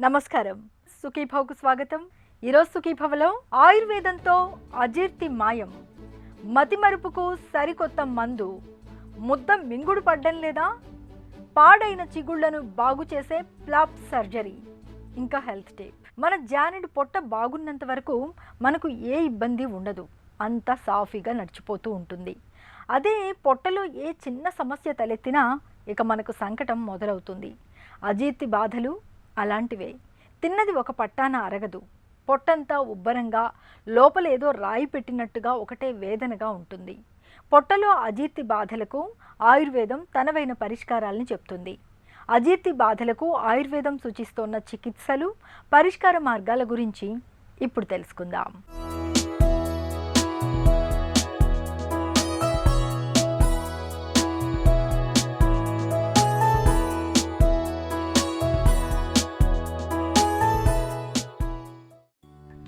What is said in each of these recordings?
నమస్కారం. సుఖీభవకు స్వాగతం. ఈరోజు సుఖీభవలో ఆయుర్వేదంతో అజీర్తి మాయం, మతిమరుపుకు సరికొత్త మందు, ముద్ద మింగుడు పడ్డం లేదా, పాడైన చిగుళ్లను బాగు చేసే ప్లాప్ సర్జరీ, ఇంకా హెల్త్ టిప్. మన జానెడు పొట్ట బాగున్నంత వరకు మనకు ఏ ఇబ్బంది ఉండదు, అంతా సాఫీగా నడిచిపోతూ ఉంటుంది. అదే పొట్టలో ఏ చిన్న సమస్య తలెత్తినా ఇక మనకు సంకటం మొదలవుతుంది. అజీర్తి బాధలు అలాంటివే. తిన్నది ఒక పట్టాన అరగదు, పొట్టంతా ఉబ్బరంగా, లోపల ఏదో రాయి పెట్టినట్టుగా ఒకటే వేదనగా ఉంటుంది. పొట్టలో అజీర్తి బాధలకు ఆయుర్వేదం తనవైన పరిష్కారాలను చెప్తుంది. అజీర్తి బాధలకు ఆయుర్వేదం సూచిస్తోన్న చికిత్సలు, పరిష్కార మార్గాల గురించి ఇప్పుడు తెలుసుకుందాం.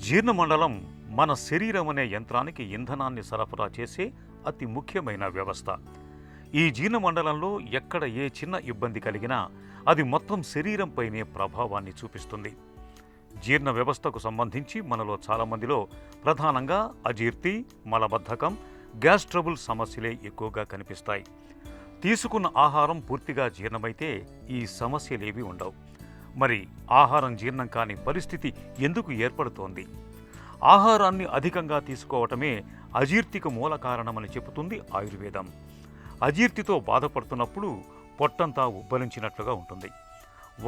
జీర్ణమండలం మన శరీరం అనే యంత్రానికి ఇంధనాన్ని సరఫరా చేసే అతి ముఖ్యమైన వ్యవస్థ. ఈ జీర్ణమండలంలో ఎక్కడ ఏ చిన్న ఇబ్బంది కలిగినా అది మొత్తం శరీరంపైనే ప్రభావాన్ని చూపిస్తుంది. జీర్ణ వ్యవస్థకు సంబంధించి మనలో చాలామందిలో ప్రధానంగా అజీర్తి, మలబద్ధకం, గ్యాస్ ట్రబుల్ సమస్యలే ఎక్కువగా కనిపిస్తాయి. తీసుకున్న ఆహారం పూర్తిగా జీర్ణమైతే ఈ సమస్యలేవి ఉండవు. మరి ఆహారం జీర్ణం కాని పరిస్థితి ఎందుకు ఏర్పడుతోంది? ఆహారాన్ని అధికంగా తీసుకోవటమే అజీర్తికి మూల కారణమని చెబుతుంది ఆయుర్వేదం. అజీర్తితో బాధపడుతున్నప్పుడు పొట్టంతా ఉబ్బలించినట్లుగా ఉంటుంది,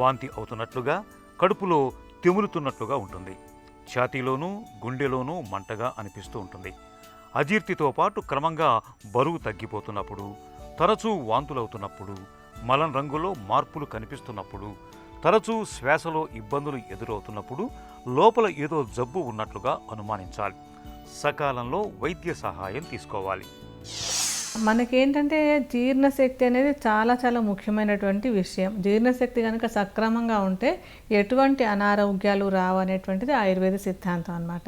వాంతి అవుతున్నట్లుగా, కడుపులో తెములుతున్నట్లుగా ఉంటుంది, ఛాతీలోనూ గుండెలోనూ మంటగా అనిపిస్తూ ఉంటుంది. అజీర్తితో పాటు క్రమంగా బరువు తగ్గిపోతున్నప్పుడు, తరచూ వాంతులవుతున్నప్పుడు, మలం రంగులో మార్పులు కనిపిస్తున్నప్పుడు, తరచూ శ్వాసలో ఇబ్బందులు ఎదురవుతున్నప్పుడు లోపల ఏదో జబ్బు ఉన్నట్లుగా అనుమానించాలి. సకాలంలో వైద్య సహాయం తీసుకోవాలి. మనకేంటంటే జీర్ణశక్తి అనేది చాలా చాలా ముఖ్యమైనటువంటి విషయం. జీర్ణశక్తి కనుక సక్రమంగా ఉంటే ఎటువంటి అనారోగ్యాలు రావు అనేటువంటిది ఆయుర్వేద సిద్ధాంతం అన్నమాట.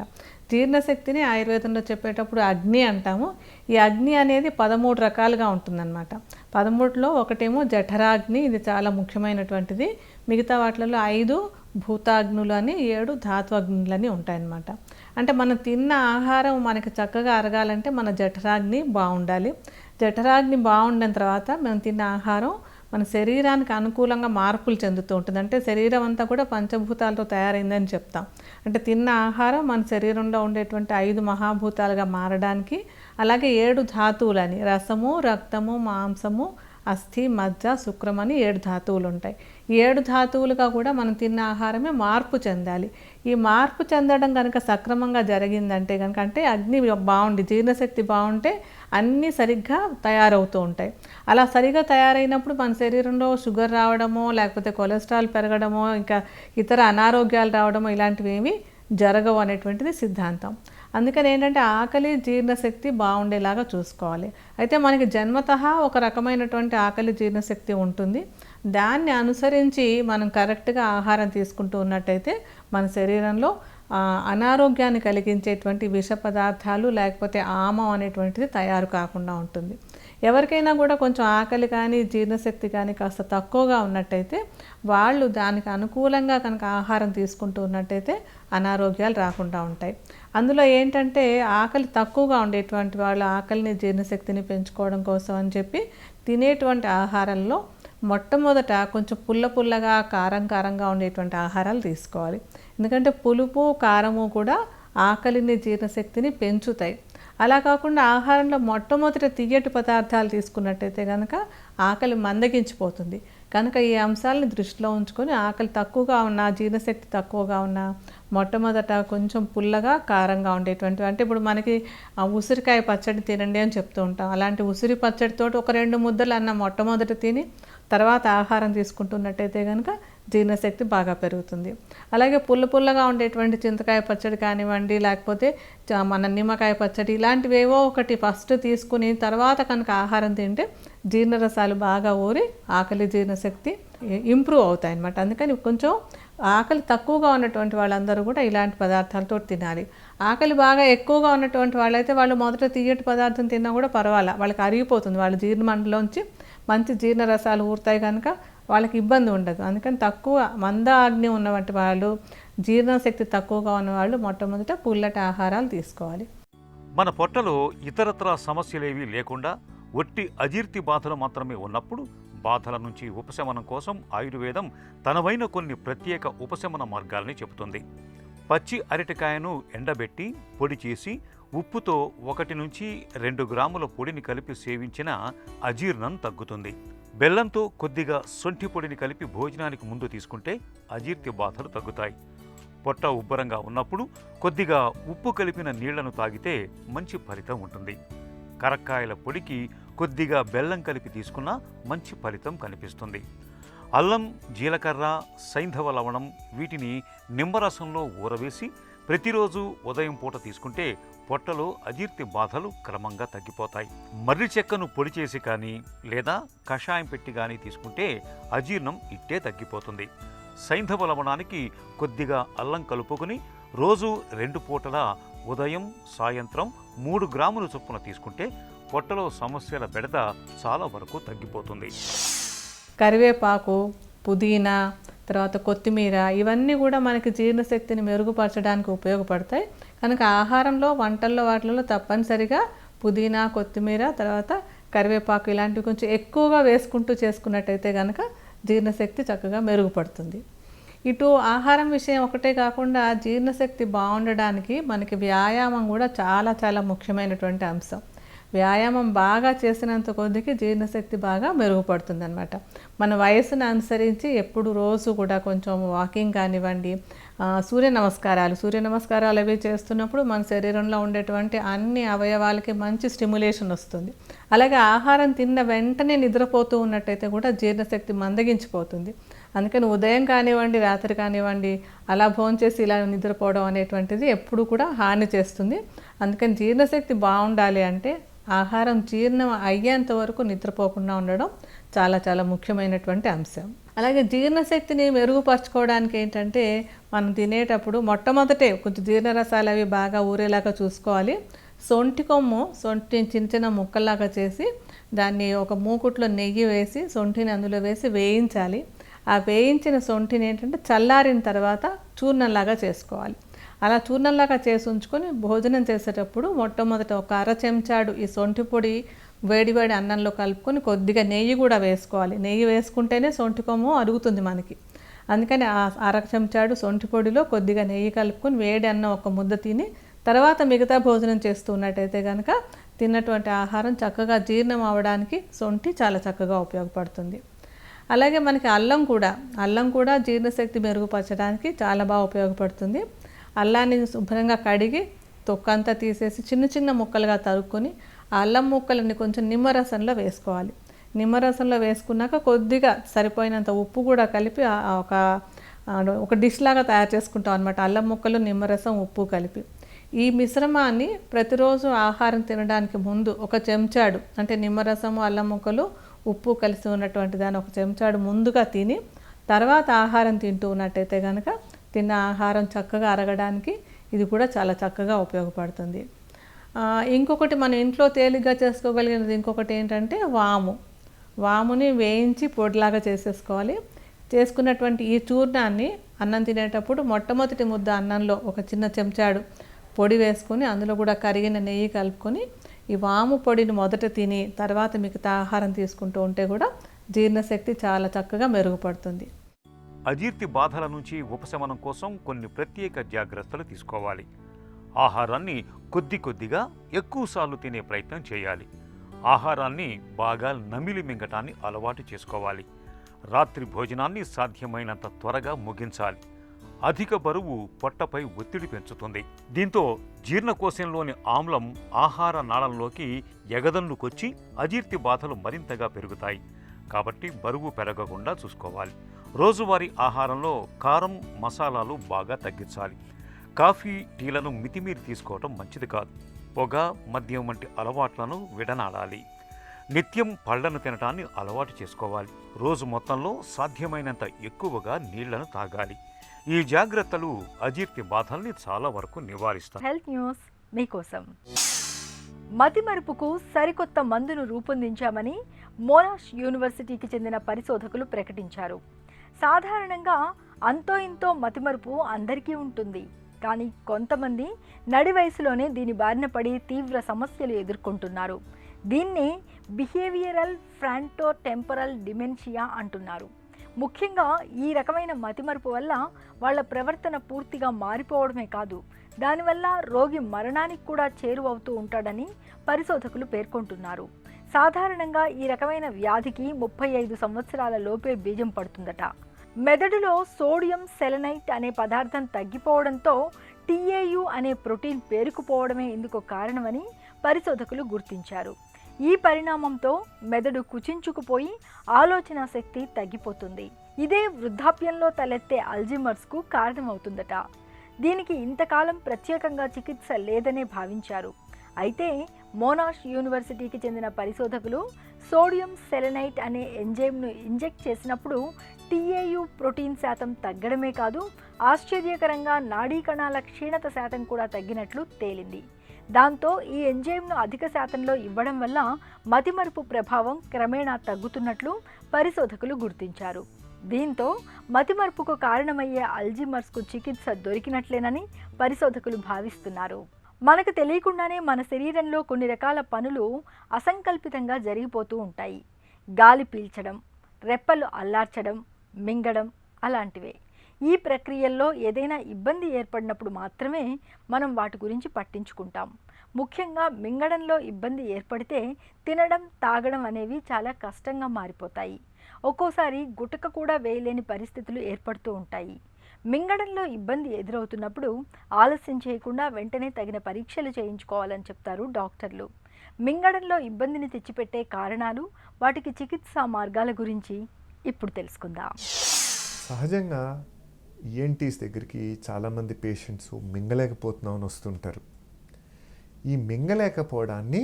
జీర్ణశక్తిని ఆయుర్వేదంలో చెప్పేటప్పుడు అగ్ని అంటాము. ఈ అగ్ని అనేది 13 రకాలుగా ఉంటుందన్నమాట. 13లో ఒకటేమో జఠరాగ్ని, ఇది చాలా ముఖ్యమైనటువంటిది. మిగతా వాటిలలో 5 భూతాగ్నులు అని, 7 ధాత్వాగ్నులని ఉంటాయన్నమాట. అంటే మనం తిన్న ఆహారం మనకి చక్కగా అరగాలంటే మన జఠరాగ్ని బాగుండాలి. జఠరాగ్ని బాగుండిన తర్వాత మనం తిన్న ఆహారం మన శరీరానికి అనుకూలంగా మార్పులు చెందుతూ ఉంటుంది. అంటే శరీరం అంతా కూడా పంచభూతాలతో తయారైందని చెప్తాం. అంటే తిన్న ఆహారం మన శరీరంలో ఉండేటువంటి 5 మహాభూతాలుగా మారడానికి, అలాగే 7 ధాతువులని, రసము, రక్తము, మాంసము, అస్థి, మజ్జ, శుక్రం అని 7 ధాతువులు ఉంటాయి. ఈ 7 ధాతువులుగా కూడా మనం తిన్న ఆహారమే మార్పు చెందాలి. ఈ మార్పు చెందడం కనుక సక్రమంగా జరిగిందంటే కనుక, అంటే అగ్ని బాగుండి జీర్ణశక్తి బాగుంటే అన్నీ సరిగ్గా తయారవుతూ ఉంటాయి. అలా సరిగ్గా తయారైనప్పుడు మన శరీరంలో షుగర్ రావడమో, లేకపోతే కొలెస్ట్రాల్ పెరగడమో, ఇంకా ఇతర అనారోగ్యాలు రావడమో ఇలాంటివి ఏమీ జరగవు అనేటువంటిది సిద్ధాంతం. అందుకని ఏంటంటే ఆకలి, జీర్ణశక్తి బాగుండేలాగా చూసుకోవాలి. అయితే మనకి జన్మతః ఒక రకమైనటువంటి ఆకలి, జీర్ణశక్తి ఉంటుంది. దాన్ని అనుసరించి మనం కరెక్ట్గా ఆహారం తీసుకుంటూ ఉన్నట్టయితే మన శరీరంలో అనారోగ్యాన్ని కలిగించేటువంటి విష పదార్థాలు, లేకపోతే ఆమం అనేటువంటిది తయారు కాకుండా ఉంటుంది. ఎవరికైనా కూడా కొంచెం ఆకలి కానీ జీర్ణశక్తి కానీ కాస్త తక్కువగా ఉన్నట్టయితే వాళ్ళు దానికి అనుకూలంగా కనుక ఆహారం తీసుకుంటూ ఉన్నట్టయితే అనారోగ్యాలు రాకుండా ఉంటాయి. అందులో ఏంటంటే ఆకలి తక్కువగా ఉండేటువంటి వాళ్ళు ఆకలిని, జీర్ణశక్తిని పెంచుకోవడం కోసం అని చెప్పి తినేటువంటి ఆహారంలో మొట్టమొదట కొంచెం పుల్లగా, కారంగా ఉండేటువంటి ఆహారాలు తీసుకోవాలి. ఎందుకంటే పులుపు, కారము కూడా ఆకలిని, జీర్ణశక్తిని పెంచుతాయి. అలా కాకుండా ఆహారంలో మొట్టమొదటి తియ్యటి పదార్థాలు తీసుకున్నట్టయితే కనుక ఆకలి మందగించిపోతుంది. కనుక ఈ అంశాలను దృష్టిలో ఉంచుకొని ఆకలి తక్కువగా ఉన్నా, జీర్ణశక్తి తక్కువగా ఉన్నా మొట్టమొదట కొంచెం పుల్లగా, కారంగా ఉండేటువంటివి. అంటే ఇప్పుడు మనకి ఉసిరికాయ పచ్చడి తినండి అని చెప్తూ ఉంటాం. అలాంటి ఉసిరి పచ్చడితో ఒక 2 ముద్దలు అన్న మొట్టమొదట తిని తర్వాత ఆహారం తీసుకుంటున్నట్టయితే కనుక జీర్ణశక్తి బాగా పెరుగుతుంది. అలాగే పుల్లగా ఉండేటువంటి చింతకాయ పచ్చడి కానివ్వండి, లేకపోతే మన నిమ్మకాయ పచ్చడి, ఇలాంటివేవో ఒకటి ఫస్ట్ తీసుకుని తర్వాత కనుక ఆహారం తింటే జీర్ణరసాలు బాగా ఊరి ఆకలి, జీర్ణశక్తి ఇంప్రూవ్ అవుతాయి అన్నమాట. అందుకని కొంచెం ఆకలి తక్కువగా ఉన్నటువంటి వాళ్ళందరూ కూడా ఇలాంటి పదార్థాలతో తినాలి. ఆకలి బాగా ఎక్కువగా ఉన్నటువంటి వాళ్ళైతే వాళ్ళు మొదట తియ్యటి పదార్థం తిన్నా కూడా పర్వాలా, వాళ్ళకి అరిగిపోతుంది. వాళ్ళ జీర్ణమండలోంచి మంచి జీర్ణరసాలు ఊరుతాయి కనుక వాళ్ళకి ఇబ్బంది ఉండదు. అందుకని తక్కువ మంద ఆజ్ఞ ఉన్నటువంటి వాళ్ళు, జీర్ణశక్తి తక్కువగా ఉన్నవాళ్ళు మొట్టమొదట పుల్లటి ఆహారాలు తీసుకోవాలి. మన పొట్టలో ఇతరత్రా సమస్యలేవీ లేకుండా ఒట్టి అజీర్తి బాధలు మాత్రమే ఉన్నప్పుడు బాధల నుంచి ఉపశమనం కోసం ఆయుర్వేదం తనవైన కొన్ని ప్రత్యేక ఉపశమన మార్గాల్ని చెబుతుంది. పచ్చి అరటికాయను ఎండబెట్టి పొడి చేసి ఉప్పుతో 1 నుంచి 2 గ్రాముల పొడిని కలిపి సేవించిన అజీర్ణం తగ్గుతుంది. బెల్లంతో కొద్దిగా సొంఠి పొడిని కలిపి భోజనానికి ముందు తీసుకుంటే అజీర్తి బాధలు తగ్గుతాయి. పొట్ట ఉబ్బరంగా ఉన్నప్పుడు కొద్దిగా ఉప్పు కలిపిన నీళ్లను తాగితే మంచి ఫలితం ఉంటుంది. కరక్కాయల పొడికి కొద్దిగా బెల్లం కలిపి తీసుకున్నా మంచి ఫలితం కనిపిస్తుంది. అల్లం, జీలకర్ర, సైంధవ లవణం వీటిని నిమ్మరసంలో ఊరవేసి ప్రతిరోజు ఉదయం పూట తీసుకుంటే పొట్టలో అజీర్తి బాధలు క్రమంగా తగ్గిపోతాయి. మర్రి చెక్కను పొడి చేసి కానీ లేదా కషాయం పెట్టి కానీ తీసుకుంటే అజీర్ణం ఇట్టే తగ్గిపోతుంది. సైంధవ లవణానికి కొద్దిగా అల్లం కలుపుకొని రోజు 2 పూటలా ఉదయం సాయంత్రం 3 గ్రాముల చొప్పున తీసుకుంటే పొట్టలో సమస్యల బెడద చాలా వరకు తగ్గిపోతుంది. కరివేపాకు, పుదీనా, తర్వాత కొత్తిమీర ఇవన్నీ కూడా మనకి జీర్ణశక్తిని మెరుగుపరచడానికి ఉపయోగపడతాయి. కనుక ఆహారంలో, వంటల్లో వాటిల్లో తప్పనిసరిగా పుదీనా, కొత్తిమీర, తర్వాత కరివేపాకు ఇలాంటివి కొంచెం ఎక్కువగా వేసుకుంటూ చేసుకున్నట్టయితే కనుక జీర్ణశక్తి చక్కగా మెరుగుపడుతుంది. ఇటు ఆహారం విషయం ఒకటే కాకుండా జీర్ణశక్తి బాగుండడానికి మనకి వ్యాయామం కూడా చాలా చాలా ముఖ్యమైనటువంటి అంశం. వ్యాయామం బాగా చేసినంత కొద్దికి జీర్ణశక్తి బాగా మెరుగుపడుతుంది అన్నమాట. మన వయసును అనుసరించి ఎప్పుడు రోజు కూడా కొంచెం వాకింగ్ కానివ్వండి, సూర్య నమస్కారాలు అవి చేస్తున్నప్పుడు మన శరీరంలో ఉండేటువంటి అన్ని అవయవాలకి మంచి స్టిమ్యులేషన్ వస్తుంది. అలాగే ఆహారం తిన్న వెంటనే నిద్రపోతూ ఉన్నట్టయితే కూడా జీర్ణశక్తి మందగించిపోతుంది. అందుకని ఉదయం కానివ్వండి, రాత్రి కానివ్వండి అలా భోంచేసి ఇలా నిద్రపోవడం అనేటువంటిది ఎప్పుడు కూడా హాని చేస్తుంది. అందుకని జీర్ణశక్తి బాగుండాలి అంటే ఆహారం జీర్ణం అయ్యేంత వరకు నిద్రపోకుండా ఉండడం చాలా చాలా ముఖ్యమైనటువంటి అంశం. అలాగే జీర్ణశక్తిని మెరుగుపరచుకోవడానికి ఏంటంటే మనం తినేటప్పుడు మొట్టమొదటే కొంచెం జీర్ణరసాలు అవి బాగా ఊరేలాగా చూసుకోవాలి. సొంటిని చిన్న చిన్న ముక్కల్లాగా చేసి దాన్ని ఒక మూకుట్లో నెయ్యి వేసి సొంటిని అందులో వేసి వేయించాలి. ఆ వేయించిన సొంటిని ఏంటంటే చల్లారిన తర్వాత చూర్ణంలాగా చేసుకోవాలి. అలా చూర్ణంలాగా చేసి ఉంచుకొని భోజనం చేసేటప్పుడు మొట్టమొదట ఒక 1/2 చెంచాడు ఈ సొంటి పొడి వేడివేడి అన్నంలో కలుపుకొని కొద్దిగా నెయ్యి కూడా వేసుకోవాలి. నెయ్యి వేసుకుంటేనే సొంటి కొమ్ము అరుగుతుంది మనకి. అందుకని ఆ 1/2 చెంచాడు సొంటి పొడిలో కొద్దిగా నెయ్యి కలుపుకొని వేడి అన్నం ఒక ముద్ద తిని తర్వాత మిగతా భోజనం చేస్తున్నట్టయితే కనుక తిన్నటువంటి ఆహారం చక్కగా జీర్ణం అవ్వడానికి సొంటి చాలా చక్కగా ఉపయోగపడుతుంది. అలాగే మనకి అల్లం కూడా జీర్ణశక్తి మెరుగుపరచడానికి చాలా బాగా ఉపయోగపడుతుంది. అల్లాన్ని శుభ్రంగా కడిగి తొక్కంతా తీసేసి చిన్న చిన్న ముక్కలుగా తరుక్కొని ఆ అల్లం ముక్కలని కొంచెం నిమ్మరసంలో వేసుకోవాలి. నిమ్మరసంలో వేసుకున్నాక కొద్దిగా సరిపోయినంత ఉప్పు కూడా కలిపి ఒక డిష్ లాగా తయారు చేసుకుంటాం అనమాట. అల్లం ముక్కలు, నిమ్మరసం, ఉప్పు కలిపి ఈ మిశ్రమాన్ని ప్రతిరోజు ఆహారం తినడానికి ముందు 1 చెంచాడు అంటే నిమ్మరసము, అల్లం ముక్కలు, ఉప్పు కలిసి ఉన్నటువంటి దాన్ని 1 చెంచాడు ముందుగా తిని తర్వాత ఆహారం తింటూ ఉన్నట్టయితే కనుక తిన్న ఆహారం చక్కగా అరగడానికి ఇది కూడా చాలా చక్కగా ఉపయోగపడుతుంది. ఇంకొకటి మన ఇంట్లో తేలిగ్గా చేసుకోగలిగినది ఇంకొకటి ఏంటంటే వాముని వేయించి పొడిలాగా చేసేసుకోవాలి. చేసుకున్నటువంటి ఈ చూర్ణాన్ని అన్నం తినేటప్పుడు మొట్టమొదటి ముద్ద అన్నంలో 1 చిన్న చెంచాడు పొడి వేసుకొని అందులో కూడా కరిగిన నెయ్యి కలుపుకొని ఈ వాము పొడిని మొదట తిని తర్వాత మిగతా ఆహారం తీసుకుంటూ ఉంటే కూడా జీర్ణశక్తి చాలా చక్కగా మెరుగుపడుతుంది. అజీర్తి బాధల నుంచి ఉపశమనం కోసం కొన్ని ప్రత్యేక జాగ్రత్తలు తీసుకోవాలి. ఆహారాన్ని కొద్దిగా ఎక్కువసార్లు తినే ప్రయత్నం చేయాలి. ఆహారాన్ని బాగా నమిలి మింగటాన్ని అలవాటు చేసుకోవాలి. రాత్రి భోజనాన్ని సాధ్యమైనంత త్వరగా ముగించాలి. అధిక బరువు పొట్టపై ఒత్తిడి పెంచుతుంది. దీంతో జీర్ణకోశంలోని ఆమ్లం ఆహార నాళంలోకి ఎగదన్నుకొచ్చి అజీర్తి బాధలు మరింతగా పెరుగుతాయి. కాబట్టి బరువు పెరగకుండా చూసుకోవాలి. రోజువారీ ఆహారంలో కారం, మసాలాలు బాగా తగ్గించాలి. కాఫీ, టీలను మితిమీరి తీసుకోవటం మంచిది కాదు. పొగ, మద్యం వంటి అలవాట్లను విడనాడాలి. నిత్యం పళ్లను తినటాన్ని అలవాటు చేసుకోవాలి. రోజు మొత్తంలో సాధ్యమైనంత ఎక్కువగా నీళ్లను తాగాలి. ఈ జాగ్రత్తలు అజీర్తి బాధల్ని చాలా వరకు నివారిస్తాయి. హెల్త్ న్యూస్ మీకోసం. మతిమరుపుకు సరికొత్త మందును రూపొందించామని మోనాష్ యూనివర్సిటీకి చెందిన పరిశోధకులు ప్రకటించారు. సాధారణంగా అంతో ఇంతో మతిమరుపు అందరికీ ఉంటుంది, కానీ కొంతమంది నడి వయసులోనే దీని బారిన పడి తీవ్ర సమస్యలు ఎదుర్కొంటున్నారు. దీన్ని బిహేవియరల్ ఫ్రాంటో టెంపరల్ డిమెన్షియా అంటున్నారు. ముఖ్యంగా ఈ రకమైన మతిమరుపు వల్ల వాళ్ళ ప్రవర్తన పూర్తిగా మారిపోవడమే కాదు, దానివల్ల రోగి మరణానికి కూడా చేరువవుతూ ఉంటాడని పరిశోధకులు పేర్కొంటున్నారు. సాధారణంగా ఈ రకమైన వ్యాధికి 35 సంవత్సరాల లోపే బీజం పడుతుందట. మెదడులో సోడియం సెలనైట్ అనే పదార్థం తగ్గిపోవడంతో టీఏయు అనే ప్రోటీన్ పేరుకుపోవడమే ఇందుకు కారణమని పరిశోధకులు గుర్తించారు. ఈ పరిణామంతో మెదడు కుచించుకుపోయి ఆలోచన శక్తి తగ్గిపోతుంది. ఇదే వృద్ధాప్యంలో తలెత్తే అల్జీమర్స్కు కారణమవుతుందట. దీనికి ఇంతకాలం ప్రత్యేకంగా చికిత్స లేదనే భావించారు. అయితే మోనాష్ యూనివర్సిటీకి చెందిన పరిశోధకులు సోడియం సెలనైట్ అనే ఎంజైమ్ను ఇంజెక్ట్ చేసినప్పుడు టీఏయు ప్రోటీన్ శాతం తగ్గడమే కాదు, ఆశ్చర్యకరంగా నాడీ కణాల క్షీణత శాతం కూడా తగ్గినట్లు తేలింది. దాంతో ఈ ఎంజైమ్ను అధిక శాతంలో ఇవ్వడం వల్ల మతిమరుపు ప్రభావం క్రమేణా తగ్గుతున్నట్లు పరిశోధకులు గుర్తించారు. దీంతో మతిమరుపుకు కారణమయ్యే అల్జీమర్స్కు చికిత్స దొరికినట్లేనని పరిశోధకులు భావిస్తున్నారు. మనకు తెలియకుండానే మన శరీరంలో కొన్ని రకాల పనులు అసంకల్పితంగా జరిగిపోతూ ఉంటాయి. గాలి పీల్చడం, రెప్పలు అల్లార్చడం, మింగడం అలాంటివే. ఈ ప్రక్రియల్లో ఏదైనా ఇబ్బంది ఏర్పడినప్పుడు మాత్రమే మనం వాటి గురించి పట్టించుకుంటాం. ముఖ్యంగా మింగడంలో ఇబ్బంది ఏర్పడితే తినడం, తాగడం అనేవి చాలా కష్టంగా మారిపోతాయి. ఒక్కోసారి గుటక కూడా వేయలేని పరిస్థితులు ఏర్పడుతూ ఉంటాయి. మింగడంలో ఇబ్బంది ఎదురవుతున్నప్పుడు ఆలస్యం చేయకుండా వెంటనే తగిన పరీక్షలు చేయించుకోవాలని చెప్తారు డాక్టర్లు. మింగడంలో ఇబ్బందిని తెచ్చిపెట్టే కారణాలు, వాటికి చికిత్సా మార్గాల గురించి ఇప్పుడు తెలుసుకుందాం. సహజంగా ఈఎన్టీస్ దగ్గరికి చాలామంది పేషెంట్స్ మింగలేకపోతున్నామని వస్తుంటారు. ఈ మింగలేకపోవడాన్ని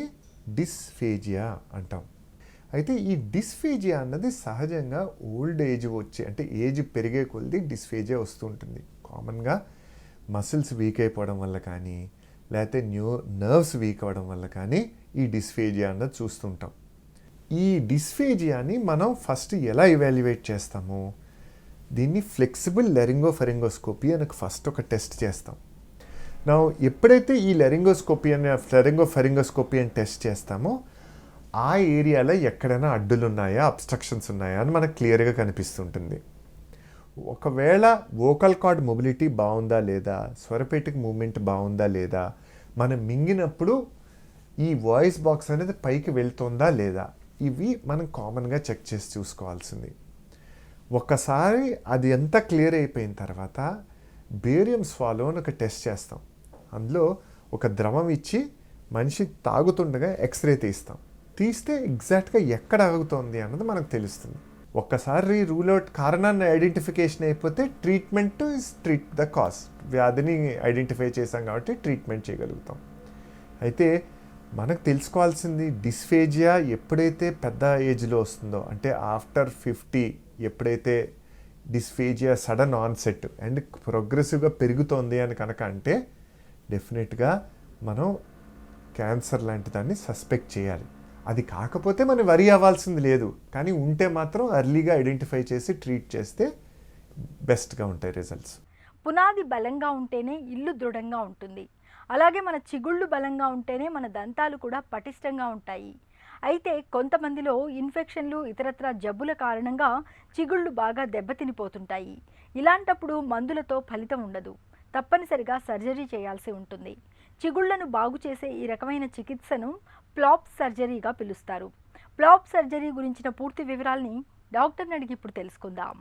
డిస్ఫేజియా అంటాం. అయితే ఈ డిస్ఫేజియా అన్నది సహజంగా ఓల్డ్ ఏజ్ వచ్చే, అంటే ఏజ్ పెరిగే కొద్దీ డిస్ఫేజియా వస్తుంటుంది. కామన్గా మసిల్స్ వీక్ అయిపోవడం వల్ల కానీ, లేకపోతే నర్వ్స్ వీక్ అవ్వడం వల్ల కానీ ఈ డిస్ఫేజియా అన్నది చూస్తుంటాం. ఈ డిస్ఫేజియాని మనం ఫస్ట్ ఎలా ఇవాల్యుయేట్ చేస్తాము? దీన్ని ఫ్లెక్సిబుల్ లెరింగోఫెరింగోస్కోపీ అని ఫస్ట్ ఒక టెస్ట్ చేస్తాం. నా ఎప్పుడైతే ఈ లెరింగోఫెరింగోస్కోపీ అని టెస్ట్ చేస్తామో ఆ ఏరియాలో ఎక్కడైనా అడ్డులు ఉన్నాయా, అబ్స్ట్రక్షన్స్ ఉన్నాయా అని మనకు క్లియర్గా కనిపిస్తుంటుంది. ఒకవేళ వోకల్ కార్డ్ మొబిలిటీ బాగుందా లేదా, స్వరపేటిక మూమెంట్ బాగుందా లేదా, మనం మింగినప్పుడు ఈ వాయిస్ బాక్స్ అనేది పైకి వెళ్తుందా లేదా, ఇవి మనం కామన్గా చెక్ చేసి చూసుకోవాల్సింది. ఒక్కసారి అది ఎంత క్లియర్ అయిపోయిన తర్వాత బేరియం స్వాలో అని ఒక టెస్ట్ చేస్తాం. అందులో ఒక ద్రవం ఇచ్చి మనిషి తాగుతుండగా ఎక్స్రే తీస్తే ఎగ్జాక్ట్గా ఎక్కడ ఆగుతోంది అన్నది మనకు తెలుస్తుంది. ఒక్కసారి రూల్ అవుట్ కారణాన్ని ఐడెంటిఫికేషన్ అయిపోతే treatment is treat the cause. వ్యాధిని ఐడెంటిఫై చేసాం కాబట్టి ట్రీట్మెంట్ చేయగలుగుతాం. అయితే మనకు తెలుసుకోవాల్సింది డిస్ఫేజియా ఎప్పుడైతే పెద్ద ఏజ్లో వస్తుందో, అంటే ఆఫ్టర్ 50 ఎప్పుడైతే డిస్ఫేజియా సడన్ ఆన్సెట్ అండ్ ప్రోగ్రెసివ్గా పెరుగుతోంది అని కనుక అంటే డెఫినెట్గా మనం క్యాన్సర్ లాంటి దాన్ని సస్పెక్ట్ చేయాలి. అది కాకపోతే మనం వరి అవ్వాల్సింది లేదు, కానీ ఉంటే మాత్రం ఎర్లీగా ఐడెంటిఫై చేసి ట్రీట్ చేస్తే బెస్ట్గా ఉంటాయి రిజల్ట్స్. పునాది బలంగా ఉంటేనే ఇల్లు దృఢంగా ఉంటుంది. అలాగే మన చిగుళ్ళు బలంగా ఉంటేనే మన దంతాలు కూడా పటిష్టంగా ఉంటాయి. అయితే కొంతమందిలో ఇన్ఫెక్షన్లు, ఇతరత్ర జబ్బుల కారణంగా చిగుళ్ళు బాగా దెబ్బతినిపోతుంటాయి. ఇలాంటప్పుడు మందులతో ఫలితం ఉండదు, తప్పనిసరిగా సర్జరీ చేయాల్సి ఉంటుంది. చిగుళ్లను బాగు చేసే ఈ రకమైన చికిత్సను ప్లాప్ సర్జరీగా పిలుస్తారు. ప్లాప్ సర్జరీ గురించిన పూర్తి వివరాల్ని డాక్టర్ని అడిగి ఇప్పుడు తెలుసుకుందాం.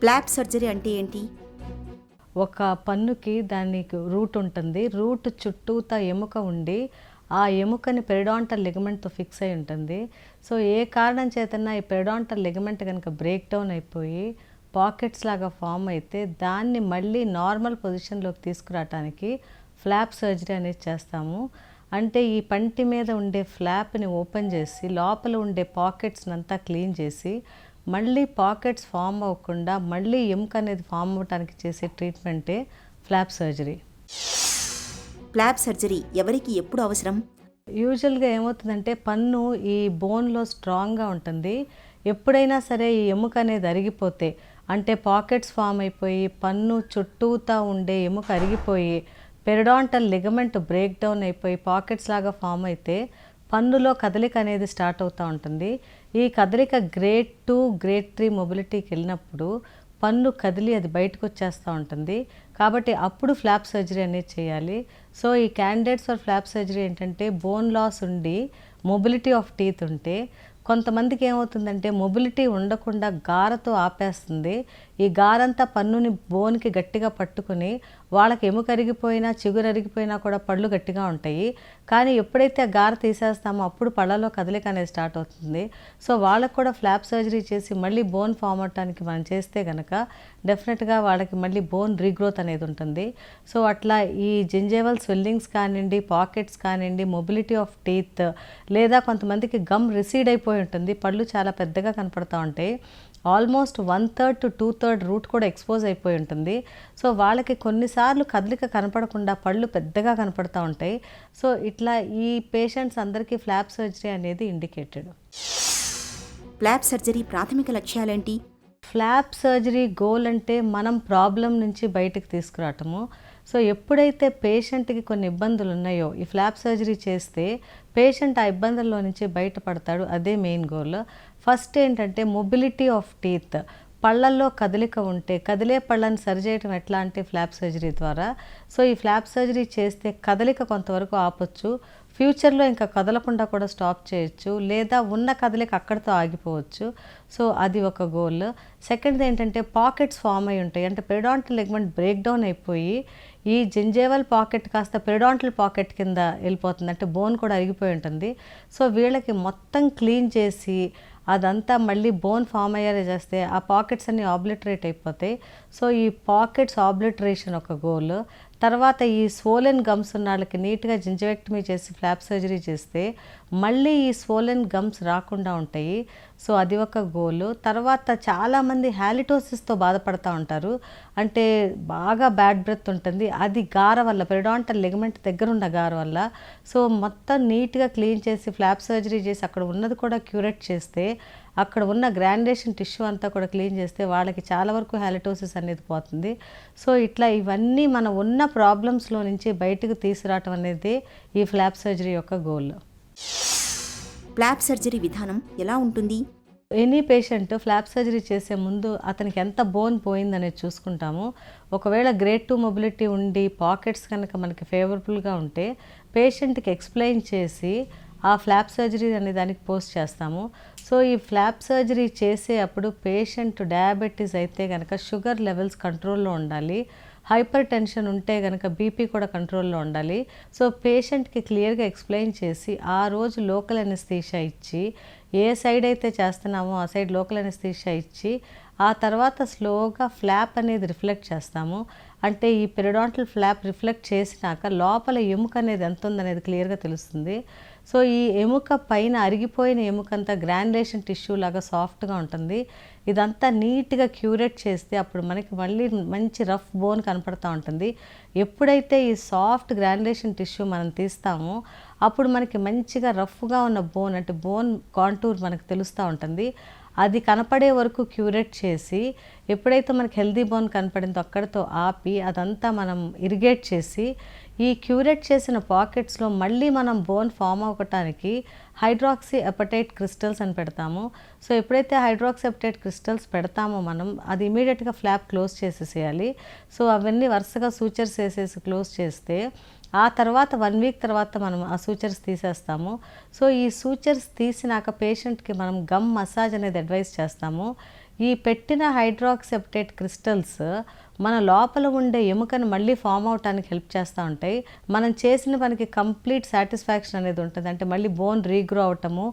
ప్లాప్ సర్జరీ అంటే ఏంటి? ఒక పన్నుకి దానికి రూట్ ఉంటుంది. రూట్ చుట్టూతా ఎముక ఉండి ఆ ఎముకని పెరిడాంటల్ లిగమెంట్తో ఫిక్స్ అయి ఉంటుంది. సో ఏ కారణం చేతన్నా ఈ పెరిడాంటల్ లిగమెంట్ కనుక బ్రేక్ డౌన్ అయిపోయి పాకెట్స్ లాగా ఫామ్ అయితే దాన్ని మళ్ళీ నార్మల్ పొజిషన్లోకి తీసుకురావడానికి ఫ్లాప్ సర్జరీ అనేది చేస్తాము. అంటే ఈ పంటి మీద ఉండే ఫ్లాప్ని ఓపెన్ చేసి లోపల ఉండే పాకెట్స్ని అంతా క్లీన్ చేసి మళ్ళీ పాకెట్స్ ఫామ్ అవ్వకుండా మళ్ళీ ఎముక అనేది ఫామ్ అవ్వడానికి చేసే ట్రీట్మెంటే ఫ్లాప్ సర్జరీ. ఫ్లాప్ సర్జరీ ఎవరికి ఎప్పుడు అవసరం? యూజువల్గా ఏమవుతుందంటే పన్ను ఈ బోన్లో స్ట్రాంగ్గా ఉంటుంది. ఎప్పుడైనా సరే ఈ ఎముక అనేది అరిగిపోతే, అంటే పాకెట్స్ ఫామ్ అయిపోయి పన్ను చుట్టూతా ఉండే ఎముక అరిగిపోయి పెరిడాంటల్ లిగమెంట్ బ్రేక్ డౌన్ అయిపోయి పాకెట్స్ లాగా ఫామ్ అయితే పన్నులో కదలిక అనేది స్టార్ట్ అవుతూ ఉంటుంది. ఈ కదలిక గ్రేడ్ 2 గ్రేడ్ 3 మొబిలిటీకి వెళ్ళినప్పుడు పన్ను కదిలి అది బయటకు వచ్చేస్తూ ఉంటుంది. కాబట్టి అప్పుడు ఫ్లాప్ సర్జరీ అనేది చేయాలి. సో ఈ క్యాండిడేట్స్ ఫర్ ఫ్లాప్ సర్జరీ ఏంటంటే బోన్ లాస్ ఉండి మొబిలిటీ ఆఫ్ టీత్ ఉంటే, కొంతమందికి ఏమవుతుందంటే మొబిలిటీ ఉండకుండా గారతో ఆపేస్తుంది. ఈ గారంతా పన్నుని బోన్కి గట్టిగా పట్టుకుని వాళ్ళకి ఎముక అరిగిపోయినా చిగురు అరిగిపోయినా కూడా పళ్ళు గట్టిగా ఉంటాయి. కానీ ఎప్పుడైతే ఆ గార తీసేస్తామో అప్పుడు పళ్ళలో కదలిక అనేది స్టార్ట్ అవుతుంది. సో వాళ్ళకు కూడా ఫ్లాప్ సర్జరీ చేసి మళ్ళీ బోన్ ఫామ్ అవటానికి మనం చేస్తే కనుక డెఫినెట్గా వాళ్ళకి మళ్ళీ బోన్ రీగ్రోత్ అనేది ఉంటుంది. సో అట్లా ఈ జింజేవల్ స్వెల్లింగ్స్ కానివ్వండి, పాకెట్స్ కానివ్వండి, మొబిలిటీ ఆఫ్ టీత్, లేదా కొంతమందికి గమ్ రిసీడ్ అయిపోయి ఉంటుంది, పళ్ళు చాలా పెద్దగా కనపడుతూ ఉంటాయి. ఆల్మోస్ట్ 1/3 to 2/3 రూట్ కూడా ఎక్స్పోజ్ అయిపోయి ఉంటుంది. సో వాళ్ళకి కొన్నిసార్లు కదలిక కనపడకుండా పళ్ళు పెద్దగా కనపడుతూ ఉంటాయి. సో ఇట్లా ఈ పేషెంట్స్ అందరికీ ఫ్లాప్ సర్జరీ అనేది ఇండికేటెడ్. ఫ్లాప్ సర్జరీ ప్రాథమిక లక్ష్యాలేంటి? ఫ్లాప్ సర్జరీ గోల్ అంటే మనం ప్రాబ్లం నుంచి బయటకు తీసుకురావటము. సో ఎప్పుడైతే పేషెంట్కి కొన్ని ఇబ్బందులు ఉన్నాయో ఈ ఫ్లాప్ సర్జరీ చేస్తే పేషెంట్ ఆ ఇబ్బందుల్లో నుంచి బయటపడతాడు. అదే మెయిన్ గోల్. ఫస్ట్ ఏంటంటే మొబిలిటీ ఆఫ్ టీత్, పళ్ళల్లో కదలిక ఉంటే కదిలే పళ్ళని సరిచేయటం ఎట్లా అంటే ఫ్లాప్ సర్జరీ ద్వారా. సో ఈ ఫ్లాప్ సర్జరీ చేస్తే కదలిక కొంతవరకు ఆపొచ్చు, ఫ్యూచర్లో ఇంకా కదలకుండా కూడా స్టాప్ చేయొచ్చు, లేదా ఉన్న కదలిక అక్కడితో ఆగిపోవచ్చు. సో అది ఒక గోల్. సెకండ్ది ఏంటంటే పాకెట్స్ ఫామ్ అయి ఉంటాయి, అంటే పెరిడాంటల్ లిగమెంట్ బ్రేక్ డౌన్ అయిపోయి ఈ జింజేవల్ పాకెట్ కాస్త పెరిడాంటల్ పాకెట్ కింద వెళ్ళిపోతుంది, అంటే బోన్ కూడా అరిగిపోయి ఉంటుంది. సో వీళ్ళకి మొత్తం క్లీన్ చేసి అదంతా మళ్ళీ బోన్ ఫామ్ అయ్యేలా చేస్తే ఆ పాకెట్స్ అన్నీ ఆబ్లిటరేట్ అయిపోతాయి. సో ఈ పాకెట్స్ ఆబ్లిటరేషన్ ఒక గోల్. తర్వాత ఈ స్వోలెన్ గమ్స్ ఉన్న వాళ్ళకి నీట్గా జింజవెక్టమీ చేసి ఫ్లాప్ సర్జరీ చేస్తే మళ్ళీ ఈ స్వోలెన్ గమ్స్ రాకుండా ఉంటాయి. సో అది ఒక గోల్. తర్వాత చాలామంది హ్యాలిటోసిస్తో బాధపడుతూ ఉంటారు, అంటే బాగా బ్యాడ్ బ్రెత్ ఉంటుంది, అది గార వల్ల, పెరిడాంటల్ లిగమెంట్ దగ్గర ఉన్న గార వల్ల. సో మొత్తం నీట్గా క్లీన్ చేసి ఫ్లాప్ సర్జరీ చేసి అక్కడ ఉన్నది కూడా క్యూరేట్ చేస్తే, అక్కడ ఉన్న గ్రాండేషన్ టిష్యూ అంతా కూడా క్లీన్ చేస్తే వాళ్ళకి చాలా వరకు హ్యాలిటోసిస్ అనేది పోతుంది. సో ఇట్లా ఇవన్నీ మన ఉన్న ప్రాబ్లమ్స్లో నుంచి బయటకు తీసుకురావటం అనేది ఈ ఫ్లాప్ సర్జరీ యొక్క గోల్. ఫ్లాప్ సర్జరీ విధానం ఎలా ఉంటుంది? ఎనీ పేషెంట్ ఫ్లాప్ సర్జరీ చేసే ముందు అతనికి ఎంత బోన్ పోయిందనేది చూసుకుంటాము. ఒకవేళ గ్రేడ్ 2 మొబిలిటీ ఉండి పాకెట్స్ కనుక మనకి ఫేవరబుల్గా ఉంటే పేషెంట్కి ఎక్స్ప్లెయిన్ చేసి ఆ ఫ్లాప్ సర్జరీ అనే దానికి పోస్ట్ చేస్తాము. సో ఈ ఫ్లాప్ సర్జరీ చేసే అప్పుడు పేషెంట్ డయాబెటీస్ అయితే కనుక షుగర్ లెవెల్స్ కంట్రోల్లో ఉండాలి, హైపర్ టెన్షన్ ఉంటే కనుక బీపీ కూడా కంట్రోల్లో ఉండాలి. సో పేషెంట్కి క్లియర్గా ఎక్స్ప్లెయిన్ చేసి ఆ రోజు లోకల్ అనెస్థీషియా ఇచ్చి, ఏ సైడ్ అయితే చేస్తున్నామో ఆ సైడ్ లోకల్ అనెస్థీషియా ఇచ్చి, ఆ తర్వాత స్లోగా ఫ్లాప్ అనేది రిఫ్లెక్ట్ చేస్తాము. అంటే ఈ పెరిడాంటల్ ఫ్లాప్ రిఫ్లెక్ట్ చేసినాక లోపల ఎముక అనేది ఎంత ఉందనేది క్లియర్గా తెలుస్తుంది. సో ఈ ఎముక పైన అరిగిపోయిన ఎముకంతా గ్రాండ్యులేషన్ టిష్యూ లాగా సాఫ్ట్గా ఉంటుంది. ఇదంతా నీట్గా క్యూరేట్ చేస్తే అప్పుడు మనకి మళ్ళీ మంచి రఫ్ బోన్ కనపడుతూ ఉంటుంది. ఎప్పుడైతే ఈ సాఫ్ట్ గ్రాండ్యులేషన్ టిష్యూ మనం తీస్తామో అప్పుడు మనకి మంచిగా రఫ్గా ఉన్న బోన్, అంటే బోన్ కాంటూర్ మనకు తెలుస్తూ ఉంటుంది. అది కనపడే వరకు క్యూరేట్ చేసి ఎప్పుడైతే మనకి హెల్దీ బోన్ కనపడిందో అక్కడితో ఆపి అదంతా మనం ఇరిగేట్ చేసి ఈ క్యూరేట్ చేసిన పాకెట్స్లో మళ్ళీ మనం బోన్ ఫామ్ అవ్వటానికి హైడ్రాక్సీ ఎపటైట్ క్రిస్టల్స్ అని పెడతాము. సో ఎప్పుడైతే హైడ్రాక్సీ ఎపటైట్ క్రిస్టల్స్ పెడతామో మనం అది ఇమీడియట్గా ఫ్లాప్ క్లోజ్ చేసేసేయాలి. సో అవన్నీ వరుసగా సూచర్స్ వేసేసి క్లోజ్ చేస్తే ఆ తర్వాత 1 వీక్ తర్వాత మనం ఆ సూచర్స్ తీసేస్తాము. సో ఈ సూచర్స్ తీసినాక పేషెంట్కి మనం గమ్ మసాజ్ అనేది అడ్వైస్ చేస్తాము. ఈ పెట్టిన హైడ్రాక్సెప్టేట్ క్రిస్టల్స్ మన లోపల ఉండే ఎముకను మళ్ళీ ఫామ్ అవటానికి హెల్ప్ చేస్తూ ఉంటాయి. మనం చేసిన పనికి కంప్లీట్ సాటిస్ఫాక్షన్ అనేది ఉంటుంది, అంటే మళ్ళీ బోన్ రీగ్రో అవటము,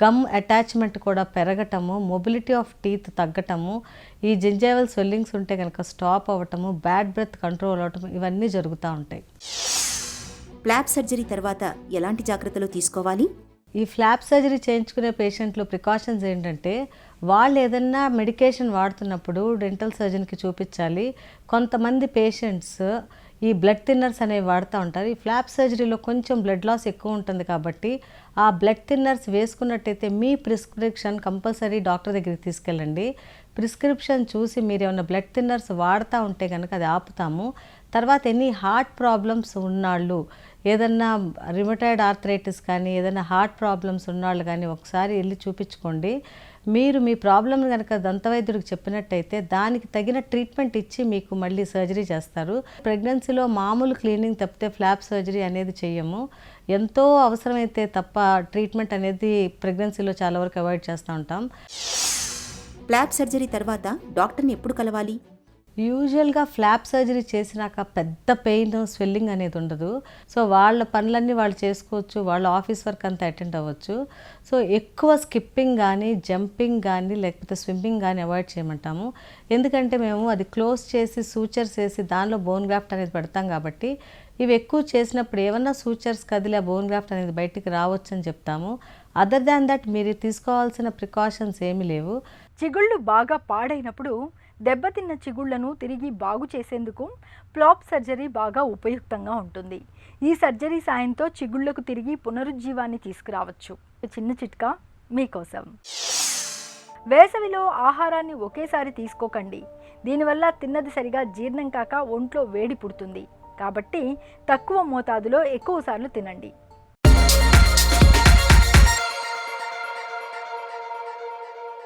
గమ్ అటాచ్మెంట్ కూడా పెరగటము, మొబిలిటీ ఆఫ్ టీత్ తగ్గటము, ఈ జింజైవల్ స్వెల్లింగ్స్ ఉంటే కనుక స్టాప్ అవ్వటము, బ్యాడ్ బ్రెత్ కంట్రోల్ అవటము, ఇవన్నీ జరుగుతూ ఉంటాయి. ఫ్లాప్ సర్జరీ తర్వాత ఎలాంటి జాగ్రత్తలు తీసుకోవాలి? ఈ ఫ్లాప్ సర్జరీ చేయించుకునే పేషెంట్లు ప్రికాషన్స్ ఏంటంటే వాళ్ళు ఏదన్నా మెడికేషన్ వాడుతున్నప్పుడు డెంటల్ సర్జన్కి చూపించాలి. కొంతమంది పేషెంట్స్ ఈ బ్లడ్ థిన్నర్స్ అనేవి వాడుతూ ఉంటారు. ఈ ఫ్లాప్ సర్జరీలో కొంచెం బ్లడ్ లాస్ ఎక్కువ ఉంటుంది కాబట్టి ఆ బ్లడ్ థిన్నర్స్ వేసుకున్నట్టయితే మీ ప్రిస్క్రిప్షన్ కంపల్సరీ డాక్టర్ దగ్గరికి తీసుకెళ్ళండి. ప్రిస్క్రిప్షన్ చూసి మీరు ఏమైనా బ్లడ్ థిన్నర్స్ వాడుతూ ఉంటే కనుక అది ఆపుతాము. తర్వాత ఎన్ని హార్ట్ ప్రాబ్లమ్స్ ఉన్నాళ్ళు, ఏదన్నా రిమటైడ్ ఆర్థరైటిస్ కానీ ఏదైనా హార్ట్ ప్రాబ్లమ్స్ ఉన్నాళ్ళు కానీ ఒకసారి వెళ్ళి చూపించుకోండి. మీరు మీ ప్రాబ్లం కనుక దంతవైద్యుడికి చెప్పినట్టయితే దానికి తగిన ట్రీట్మెంట్ ఇచ్చి మీకు మళ్ళీ సర్జరీ చేస్తారు. ప్రెగ్నెన్సీలో మామూలు క్లీనింగ్ తప్పితే ఫ్లాప్ సర్జరీ అనేది చెయ్యము. ఎంతో అవసరమైతే తప్ప ట్రీట్మెంట్ అనేది ప్రెగ్నెన్సీలో చాలా వరకు అవాయిడ్ చేస్తూ ఉంటాం. ఫ్లాప్ సర్జరీ తర్వాత డాక్టర్ని ఎప్పుడు కలవాలి? యూజువల్గా ఫ్లాప్ సర్జరీ చేసినాక పెద్ద పెయిన్ స్వెల్లింగ్ అనేది ఉండదు. సో వాళ్ళ పనులన్నీ వాళ్ళు చేసుకోవచ్చు, వాళ్ళ ఆఫీస్ వర్క్ అంతా అటెండ్ అవ్వచ్చు. సో ఎక్కువ స్కిప్పింగ్ కానీ జంపింగ్ కానీ లేకపోతే స్విమ్మింగ్ కానీ అవాయిడ్ చేయమంటాము. ఎందుకంటే మేము అది క్లోజ్ చేసి సూచర్స్ వేసి దానిలో బోన్ గ్రాఫ్ట్ అనేది పెడతాం కాబట్టి ఇవి ఎక్కువ చేసినప్పుడు ఏమన్నా సూచర్స్ కదిలే బోన్ గ్రాఫ్ట్ అనేది బయటికి రావచ్చు అని చెప్తాము. అదర్ దాన్ దట్ మీరు తీసుకోవాల్సిన ప్రికాషన్స్ ఏమీ లేవు. చిగుళ్ళు బాగా పాడైనప్పుడు దెబ్బతిన్న చిగుళ్లను తిరిగి బాగు చేసేందుకు ఫ్లాప్ సర్జరీ బాగా ఉపయుక్తంగా ఉంటుంది. ఈ సర్జరీ సాయంతో చిగుళ్లకు తిరిగి పునరుజ్జీవాన్ని తీసుకురావచ్చు. చిన్న చిట్కా మీకోసం. వేసవిలో ఆహారాన్ని ఒకేసారి తీసుకోకండి. దీనివల్ల తిన్నది సరిగా జీర్ణం కాక ఒంట్లో వేడి పుడుతుంది. కాబట్టి తక్కువ మోతాదులో ఎక్కువసార్లు తినండి.